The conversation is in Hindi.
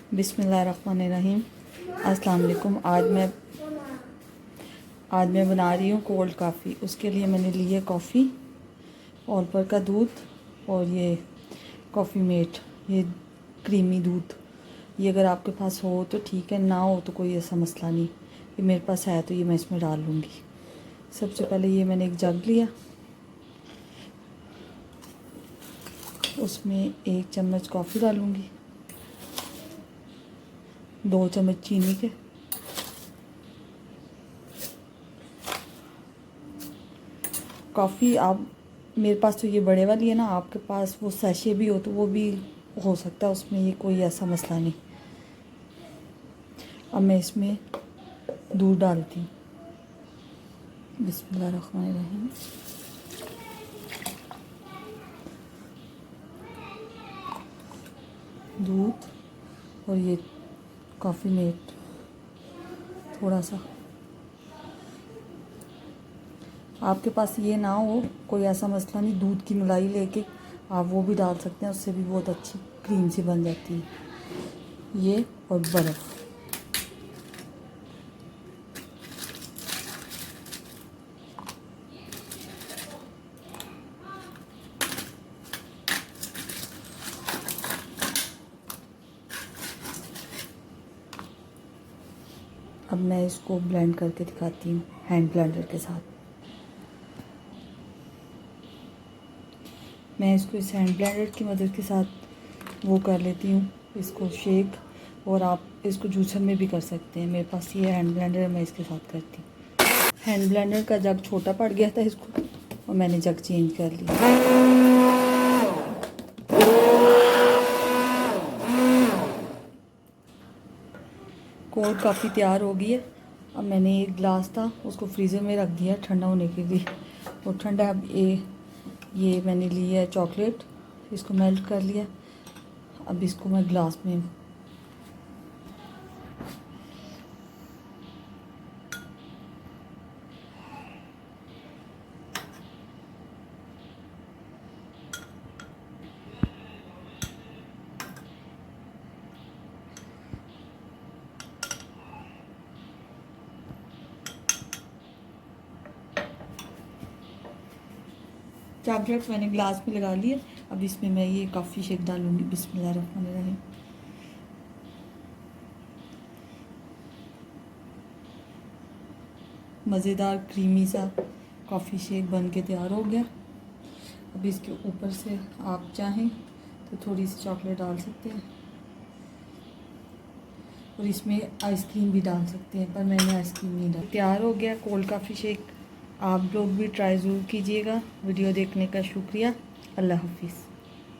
बिस्मिल्लाहिर्रहमानिर्रहीम। अस्सलाम वालेकुम। आज मैं बना रही हूँ कोल्ड कॉफ़ी। उसके लिए मैंने ली है कॉफ़ी, ऑलपर का दूध और ये कॉफ़ी मेट, ये क्रीमी दूध। ये अगर आपके पास हो तो ठीक है, ना हो तो कोई ऐसा मसला नहीं। ये मेरे पास है तो ये मैं इसमें डाल लूँगी। सबसे पहले ये मैंने एक जग लिया, उसमें 1 चम्मच कॉफ़ी डालूँगी, 2 चम्मच चीनी के, कॉफ़ी आप, मेरे पास तो ये बड़े वाली है ना, आपके पास वो सैशे भी हो तो वो भी हो सकता है, उसमें ये कोई ऐसा मसला नहीं। अब मैं इसमें दूध डालती हूँ। बिस्मिल्लाहिर्रहमानिर्रहीम। दूध और ये कॉफ़ी मेट थोड़ा सा। आपके पास ये ना हो कोई ऐसा मसला नहीं, दूध की मलाई लेके आप वो भी डाल सकते हैं, उससे भी बहुत अच्छी क्रीम सी बन जाती है। ये और बर्फ़। अब मैं इसको ब्लेंड करके दिखाती हूँ हैंड ब्लेंडर के साथ। मैं इसको इस हैंड ब्लेंडर की मदद के साथ वो कर लेती हूँ, इसको शेक। और आप इसको जूसर में भी कर सकते हैं। मेरे पास ये हैंड ब्लेंडर है, मैं इसके साथ करती हूँ। हैंड ब्लेंडर का जग छोटा पड़ गया था इसको, और मैंने जग चेंज कर लिया। कोल्ड कॉफ़ी तैयार हो गई है। अब मैंने एक गिलास था उसको फ्रीज़र में रख दिया ठंडा होने के लिए, और ठंडा। अब ये मैंने ली है चॉकलेट, इसको मेल्ट कर लिया। अब इसको मैं गिलास में चॉकलेट्स मैंने गिलास में लगा लिए। अब इसमें मैं ये कॉफ़ी शेक डालूँगी। बिस्मिल्लाहिर्रहमानिर्रहीम। मज़ेदार क्रीमी सा कॉफ़ी शेक बन के तैयार हो गया। अब इसके ऊपर से आप चाहें तो थोड़ी सी चॉकलेट डाल सकते हैं, और इसमें आइसक्रीम भी डाल सकते हैं, पर मैंने आइसक्रीम नहीं डाली। तैयार हो गया कोल्ड कॉफ़ी शेक। आप लोग भी ट्राई ज़रूर कीजिएगा। वीडियो देखने का शुक्रिया। अल्लाह हाफिज़।